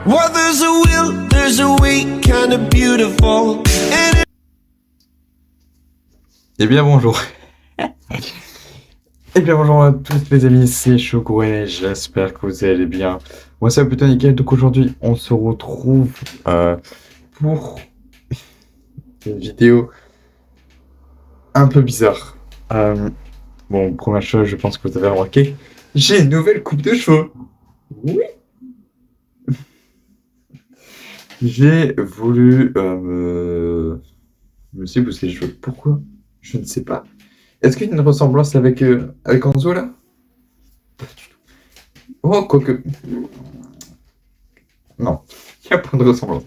Well, there's a will, there's a way, kind of beautiful. And Eh bien bonjour. Eh bien bonjour à tous les amis, c'est Shogure, j'espère que vous allez bien. Moi ça va plutôt nickel, donc aujourd'hui on se retrouve pour une vidéo un peu bizarre. Bon, première chose, je pense que vous avez remarqué, j'ai une nouvelle coupe de cheveux. Oui. J'ai voulu me sépousser les cheveux. Pourquoi? Je ne sais pas. Est-ce qu'il y a une ressemblance avec Anzo là? Oh, quoique. Non, il n'y a pas de ressemblance.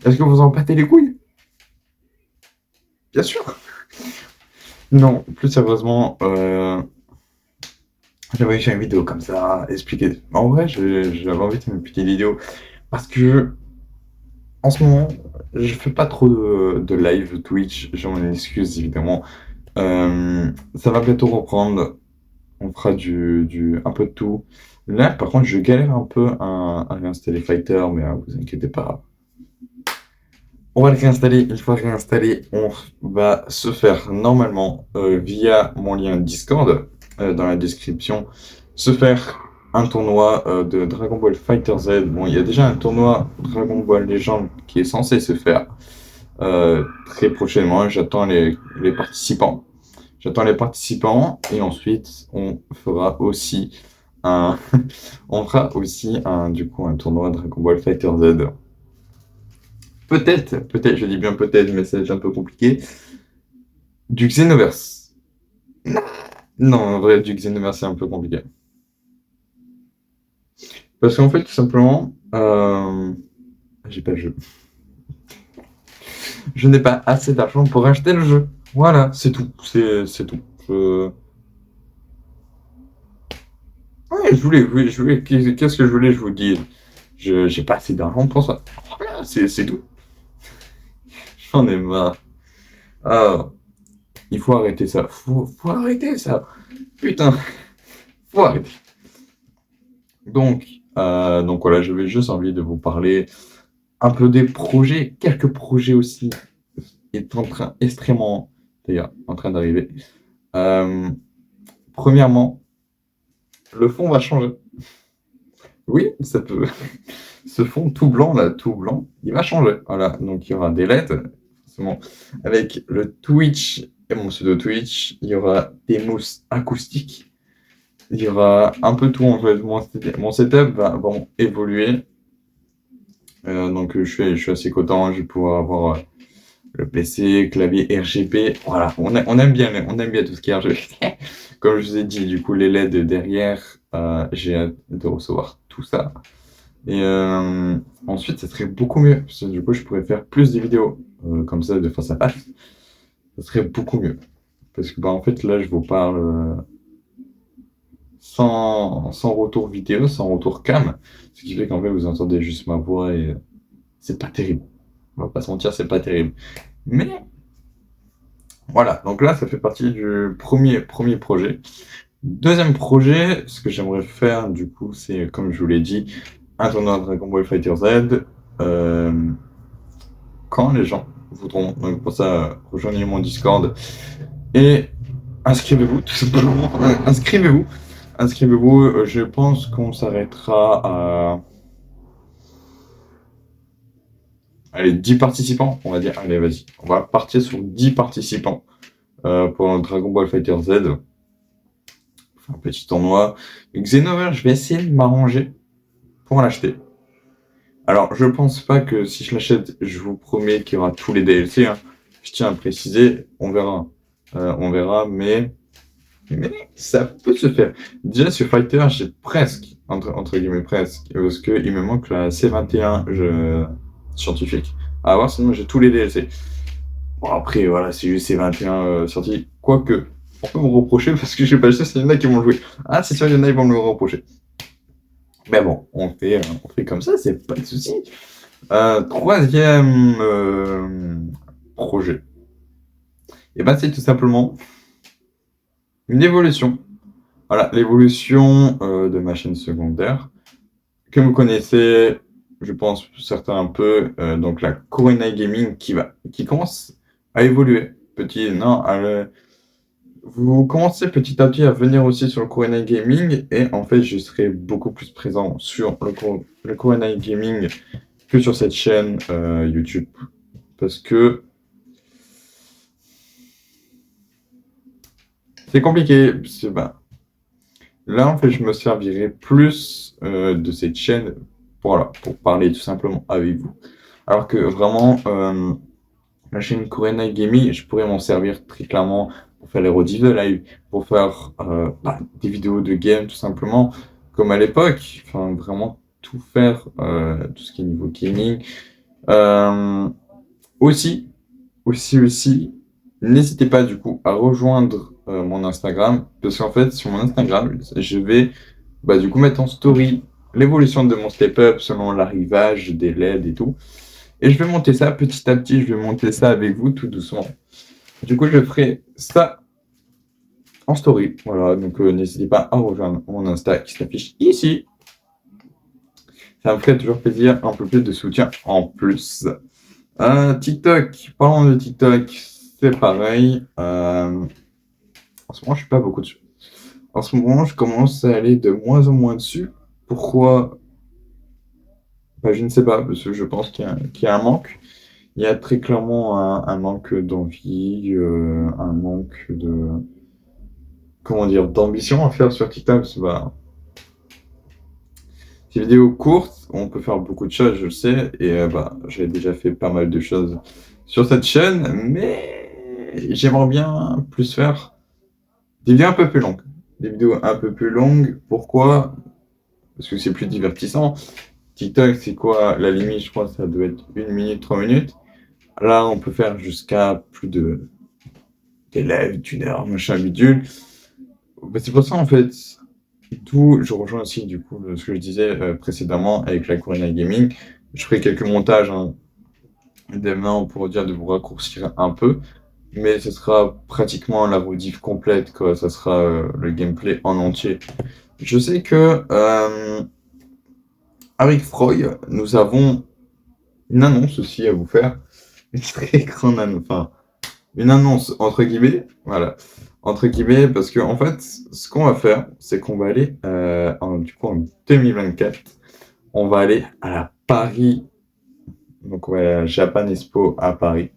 Est-ce que vous en pâtez les couilles? Bien sûr. Non, plus sérieusement, j'avais fait une vidéo comme ça, expliquer. En vrai, j'avais envie de faire une petite vidéo parce que en ce moment, je fais pas trop de live Twitch. J'en excuse évidemment. Ça va bientôt reprendre. On fera un peu de tout. Là, par contre, je galère un peu à réinstaller Fighter, mais vous inquiétez pas. On va le réinstaller. Une fois réinstallé, on va se faire normalement via mon lien Discord dans la description, se faire un tournoi de Dragon Ball Fighter Z. Bon, il y a déjà un tournoi Dragon Ball Legend qui est censé se faire très prochainement. J'attends les participants. J'attends les participants et ensuite on fera aussi un du coup un tournoi Dragon Ball Fighter Z. Peut-être, je dis bien peut-être, mais c'est un peu compliqué. Du Xenoverse. Non, en vrai, du Xenoverse, c'est un peu compliqué. Parce qu'en fait, tout simplement, j'ai pas le jeu. Je n'ai pas assez d'argent pour acheter le jeu. Voilà, c'est tout. C'est tout. Ouais, je voulais. Qu'est-ce que je voulais, je vous dis. J'ai pas assez d'argent pour ça. Voilà, c'est tout. J'en ai marre. Ah, il faut arrêter ça. Faut arrêter ça. Putain, faut arrêter. Donc voilà, j'avais juste envie de vous parler un peu des projets, quelques projets aussi est extrêmement, d'ailleurs, en train d'arriver. Premièrement, le fond va changer. Oui, ça peut. Ce fond tout blanc là, tout blanc, il va changer. Voilà, donc il y aura des LED, forcément, avec le Twitch et mon pseudo Twitch. Il y aura des mousses acoustiques. Il y aura un peu tout en fait. Mon setup va évoluer. Donc je suis assez content. Je vais pouvoir avoir le PC, clavier RGB. Voilà, on aime bien tout ce qui est RGB. Comme je vous ai dit, du coup les LED derrière, j'ai hâte de recevoir tout ça. Et ensuite, ça serait beaucoup mieux. Parce que du coup, je pourrais faire plus de vidéos comme ça, de face à face. Ça serait beaucoup mieux. Parce que, en fait, là, je vous parle sans retour vidéo, sans retour cam. Ce qui fait qu'en fait, vous entendez juste ma voix et c'est pas terrible. On va pas se mentir, c'est pas terrible. Mais voilà. Donc là, ça fait partie du premier projet. Deuxième projet, ce que j'aimerais faire, du coup, c'est, comme je vous l'ai dit, un tournoi Dragon Ball Fighter Z. Quand les gens voudront. Donc pour ça, rejoignez mon Discord et inscrivez-vous, tout simplement. Inscrivez-vous. Je pense qu'on s'arrêtera à. Allez, 10 participants, on va dire. Allez, vas-y. On va partir sur 10 participants pour Dragon Ball Fighter Z. Un petit tournoi. Xenoverse, je vais essayer de m'arranger pour l'acheter. Alors, je pense pas que si je l'achète, je vous promets qu'il y aura tous les DLC. Hein. Je tiens à préciser, on verra, mais ça peut se faire. Déjà, sur Fighter, j'ai presque, entre guillemets presque, parce qu'il me manque la C21 scientifique à avoir, sinon j'ai tous les DLC. Bon, après, voilà, c'est juste C21 sorti. Quoique, on peut me reprocher parce que j'ai pas acheté, il y en a qui vont le jouer. Ah, c'est sûr, il y en a qui vont me le reprocher. Mais bon, on fait comme ça, c'est pas de souci. Troisième projet. Et ben c'est tout simplement une évolution. Voilà, l'évolution de ma chaîne secondaire que vous connaissez je pense certains un peu, donc la Corona Gaming qui commence à évoluer. Vous commencez petit à petit à venir aussi sur le Corona Gaming et en fait, je serai beaucoup plus présent sur le Corona Gaming que sur cette chaîne YouTube. Parce que c'est compliqué. Là, en fait, je me servirai plus de cette chaîne pour parler tout simplement avec vous. Alors que vraiment, la chaîne Corona Gaming, je pourrais m'en servir très clairement pour faire les rediffs de live, pour faire des vidéos de game tout simplement, comme à l'époque. Enfin, vraiment tout faire, tout ce qui est niveau gaming. Euh, aussi, aussi, n'hésitez pas du coup à rejoindre mon Instagram, parce qu'en fait, sur mon Instagram, je vais du coup mettre en story l'évolution de mon step-up selon l'arrivage des LED et tout. Et je vais monter ça petit à petit, je vais monter ça avec vous tout doucement. Du coup, je ferai ça en story. Voilà, donc n'hésitez pas à rejoindre mon Insta qui s'affiche ici. Ça me ferait toujours plaisir, un peu plus de soutien en plus. TikTok, parlons de TikTok, c'est pareil. En ce moment, je suis pas beaucoup dessus. En ce moment, je commence à aller de moins en moins dessus. Pourquoi? Je ne sais pas, parce que je pense qu'il y a un manque. Il y a très clairement un manque d'envie, un manque d'ambition à faire sur TikTok. Parce que, ces vidéos courtes, on peut faire beaucoup de choses, je le sais, et j'ai déjà fait pas mal de choses sur cette chaîne, mais j'aimerais bien plus faire des vidéos un peu plus longues. Des vidéos un peu plus longues, pourquoi? Parce que c'est plus divertissant. TikTok, c'est quoi la limite? Je crois que ça doit être 1 minute, 3 minutes. Là, on peut faire jusqu'à plus des lives d'une heure, machin, bidule. C'est pour ça, en fait, d'où je rejoins aussi, du coup, ce que je disais précédemment avec la Corona Gaming. Je ferai quelques montages demain pour dire de vous raccourcir un peu, mais ce sera pratiquement la rediff complète, quoi. Ça sera le gameplay en entier. Je sais que avec Freud, nous avons une annonce aussi à vous faire. Une très grande annonce, enfin, une annonce entre guillemets, voilà, entre guillemets, parce que en fait, ce qu'on va faire, c'est qu'on va aller, en 2024, on va aller à la Paris, donc ouais, à Japan Expo à Paris.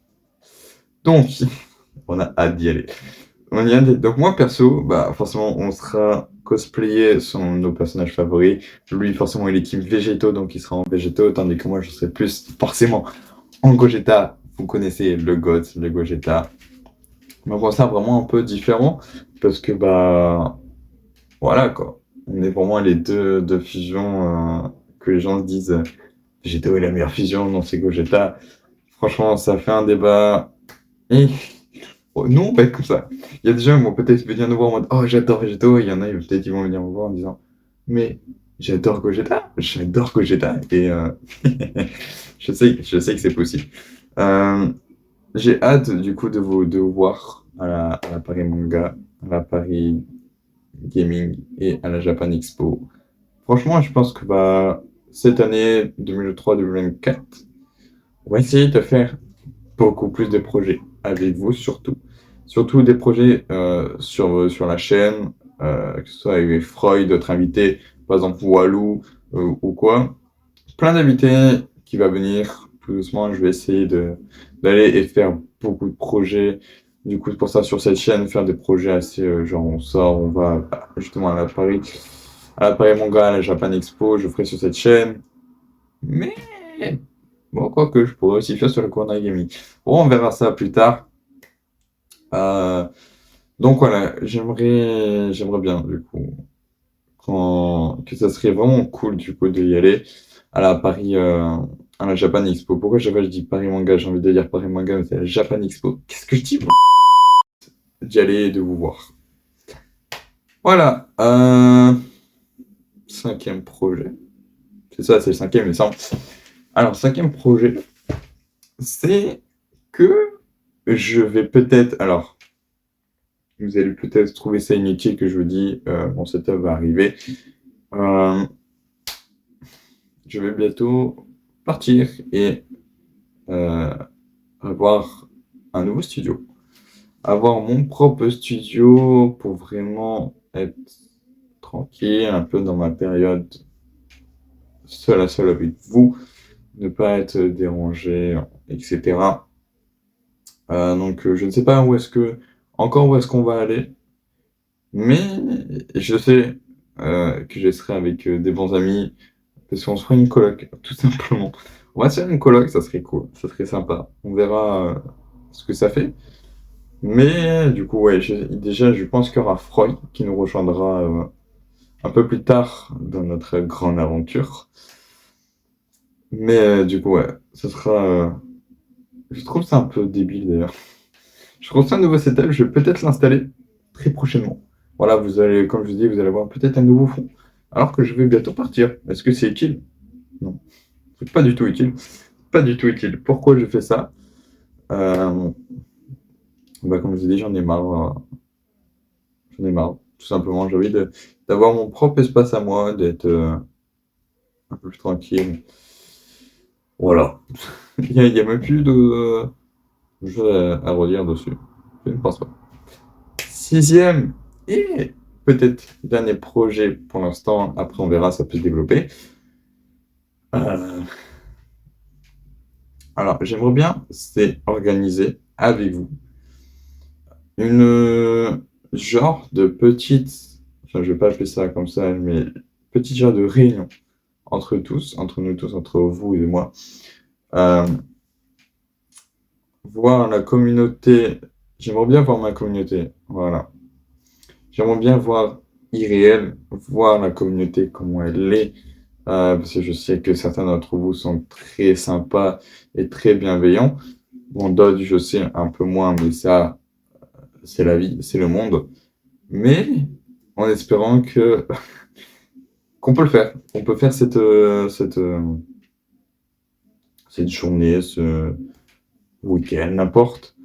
Donc, on a hâte d'y aller. On y a donc moi perso, forcément, on sera cosplayé sur nos personnages favoris. Lui, forcément, il est team végétaux, donc il sera en végétaux, tandis que moi, je serai plus forcément en Gogeta. Vous connaissez le GOAT, le Gogeta. Mais on voit ça vraiment un peu différent parce que voilà quoi. On est vraiment les deux fusions que les gens se disent Végétaux est la meilleure fusion, non c'est Gogeta. Franchement, ça fait un débat. Et nous, on va être comme ça. Il y a des gens qui vont peut-être venir nous voir en mode oh j'adore Végétaux. Il y en a peut-être qui vont venir me voir en disant mais j'adore Gogeta. Et je sais que c'est possible. J'ai hâte du coup de vous voir à la Paris Manga, à la Paris Gaming et à la Japan Expo. Franchement, je pense que cette année 2023-2024, on va essayer de faire beaucoup plus de projets avec vous surtout. Surtout des projets sur la chaîne, que ce soit avec Freud, d'autres invités, par exemple Walou ou quoi. Plein d'invités qui va venir tout doucement. Je vais essayer d'aller et faire beaucoup de projets. Du coup, pour ça, sur cette chaîne, faire des projets assez, genre, on va justement à la Paris Manga, à la Japan Expo, je ferai sur cette chaîne. Mais, bon, quoi que je pourrais aussi faire sur le Corner Gaming. Bon, on verra ça plus tard. Donc voilà, j'aimerais bien, du coup, que ça serait vraiment cool, du coup, d'y aller à la à la Japan Expo. Pourquoi je dis Paris Manga? J'ai envie de dire Paris Manga, mais c'est la Japan Expo. Qu'est-ce que je dis, moi? D'y aller et de vous voir. Voilà. 5e projet. C'est ça, c'est le 5e, il me semble. Alors, 5e projet, c'est que je vais peut-être... Alors, vous allez peut-être trouver ça inutile que je vous dis, mon setup va arriver. Je vais bientôt partir et avoir un nouveau studio. Avoir mon propre studio pour vraiment être tranquille, un peu dans ma période seul à seul avec vous, ne pas être dérangé, etc. Donc je ne sais pas où est-ce qu'on va aller, mais je sais que je serai avec des bons amis, parce qu'on se fera une coloc, tout simplement. On va se faire une coloc, ça serait cool, ça serait sympa. On verra ce que ça fait. Mais du coup, ouais, déjà, je pense qu'il y aura Freud qui nous rejoindra un peu plus tard dans notre grande aventure. Mais du coup, ouais, ça sera. Je trouve ça un peu débile d'ailleurs. Je trouve un nouveau setup, je vais peut-être l'installer très prochainement. Voilà, vous allez, comme je vous dis, vous allez avoir peut-être un nouveau fond. Alors que je vais bientôt partir. Est-ce que c'est utile? Non, c'est pas du tout utile. Pas du tout utile. Pourquoi je fais ça? Euh, Comme je vous dis, j'en ai marre. J'en ai marre. Tout simplement, j'ai envie d'avoir mon propre espace à moi, d'être un peu plus tranquille. Voilà. Il y a même plus de choses à redire dessus. Je ne pense pas. Sixième et peut-être dernier projet pour l'instant. Après, on verra, ça peut se développer. Euh, Alors, j'aimerais bien, c'est organiser avec vous une genre de petite, enfin, je vais pas appeler ça comme ça, mais petite genre de réunion entre tous, entre nous tous, entre vous et moi. Euh, Voir la communauté, j'aimerais bien voir ma communauté, voilà. J'aimerais bien voir irréel, voir la communauté comment elle est, parce que je sais que certains d'entre vous sont très sympas et très bienveillants. Bon, d'autres, je sais un peu moins, mais ça, c'est la vie, c'est le monde. Mais en espérant que qu'on peut le faire, on peut faire cette journée, ce week-end, n'importe,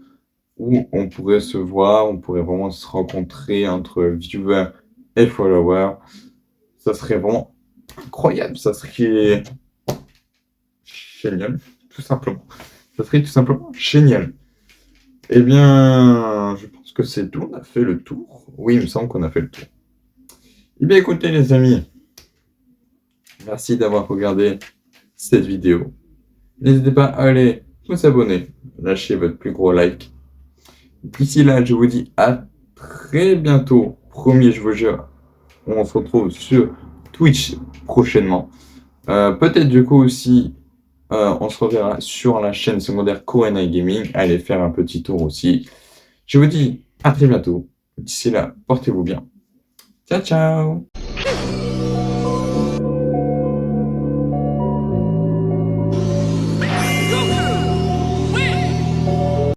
où on pourrait se voir, on pourrait vraiment se rencontrer entre viewers et followers. Ça serait vraiment incroyable, ça serait génial, tout simplement. Ça serait tout simplement génial. Eh bien, je pense que c'est tout, on a fait le tour. Oui, il me semble qu'on a fait le tour. Eh bien, écoutez les amis, merci d'avoir regardé cette vidéo. N'hésitez pas à aller vous abonner, lâcher votre plus gros like. D'ici là, je vous dis à très bientôt. Promis, je vous jure, on se retrouve sur Twitch prochainement. Peut-être du coup aussi, on se reverra sur la chaîne secondaire Corena Gaming. Allez faire un petit tour aussi. Je vous dis à très bientôt. D'ici là, portez-vous bien. Ciao, ciao!